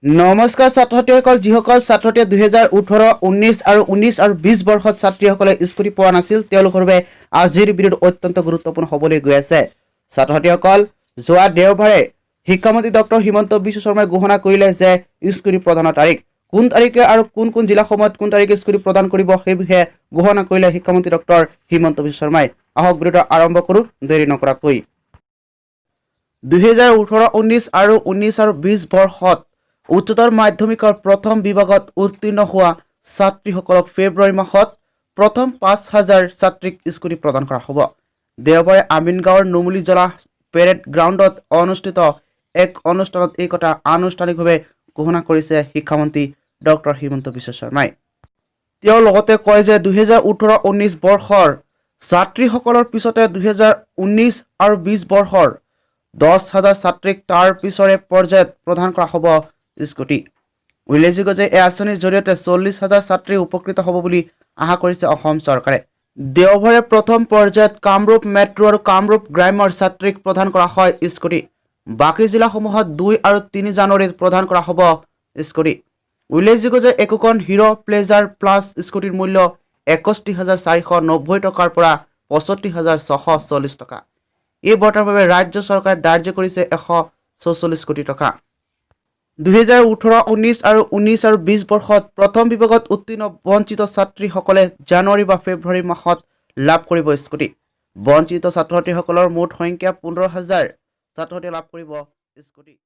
নমস্কাৰ ছাত্ৰ-ছাত্ৰীসকল যিসকল ছাত্ৰ-ছাত্ৰীয়ে 2018, 19 আৰু 19 আৰু 20 বৰ্ষত ছাত্ৰীসকলে স্কুটি পোৱা নাছিল তেওঁলোকৰ বাবে আজিৰ ভিডিঅ'টো অত্যন্ত গুৰুত্বপূৰ্ণ হ'বলৈ গৈ আছে। ছাত্ৰ-ছাত্ৰীসকল যোৱা দেওবাৰে শিক্ষামন্ত্ৰী ডক্টৰ হিমন্ত বিশ্ব শৰ্মাই ঘোষণা কৰিলে যে স্কুটি প্ৰদানৰ তাৰিখ কোন তাৰিখে আৰু কোন কোন জিলাসমূহত কোন তাৰিখে স্কুটি প্ৰদান কৰিব সেই বিষয়ে ঘোষণা কৰিলে শিক্ষামন্ত্ৰী ডক্টৰ হিমন্ত বিশ্ব শৰ্মাই। আহক ভিডিঅ'টো আৰম্ভ কৰোঁ দেৰি নকৰাকৈ। 2018, 19 আৰু 19 আৰু 20 বৰ্ষত উচ্চতৰ মাধ্যমিকৰ প্ৰথম বিভাগত উত্তীৰ্ণ হোৱা ছাত্ৰীসকলক ফেব্ৰুৱাৰী মাহত প্ৰথম 5,000 ছাত্ৰীক স্কুটি প্ৰদান কৰা হ'ব। দেওবাৰে আমিনগাঁৱৰ নুমলীজলা পেৰেড গ্ৰাউণ্ডত অনুষ্ঠিত এক অনুষ্ঠানত এই কথা আনুষ্ঠানিকভাৱে ঘোষণা কৰিছে শিক্ষামন্ত্ৰী ডক্টৰ হিমন্ত বিশ্ব শৰ্মাই। তেওঁ লগতে কয় যে 2018, 19 বৰ্ষৰ ছাত্ৰীসকলৰ পিছতে 2019 আৰু 20 বৰ্ষৰ 10,000 ছাত্ৰীক তাৰ পিছৰে পৰ্যায়ত প্ৰদান কৰা হ'ব স্কুটি। উল্লেখযোগ্য যে এই আঁচনিৰ জৰিয়তে 40,000 ছাত্ৰী উপকৃত হ'ব বুলি আশা কৰিছে অসম চৰকাৰে। দেওবাৰে প্ৰথম পৰ্যায়ত কামৰূপ মেট্ৰ' আৰু কামৰূপ গ্ৰাম্যৰ ছাত্ৰীক প্ৰদান কৰা হয় স্কুটি। বাকী জিলাসমূহত 2 আৰু 3 জানুৱাৰীত প্ৰদান কৰা হ'ব স্কুটি। উল্লেখযোগ্য যে একোখন হিৰো প্লেজাৰ প্লাছ স্কুটিৰ মূল্য 61,490 টকাৰ পৰা 65,640 টকা। এই বঁটাৰ বাবে ৰাজ্য চৰকাৰে ধাৰ্য কৰিছে 144 কোটি টকা। 2018, 19 আৰু 19 আৰু 20 বৰ্ষত প্ৰথম বিভাগত উত্তীৰ্ণ বঞ্চিত ছাত্ৰীসকলে জানুৱাৰী বা ফেব্ৰুৱাৰী মাহত লাভ কৰিব স্কুটি। বঞ্চিত ছাত্ৰ-ছাত্ৰীসকলৰ মুঠ সংখ্যা 15,000 ছাত্ৰ-ছাত্ৰীয়ে লাভ কৰিব স্কুটি।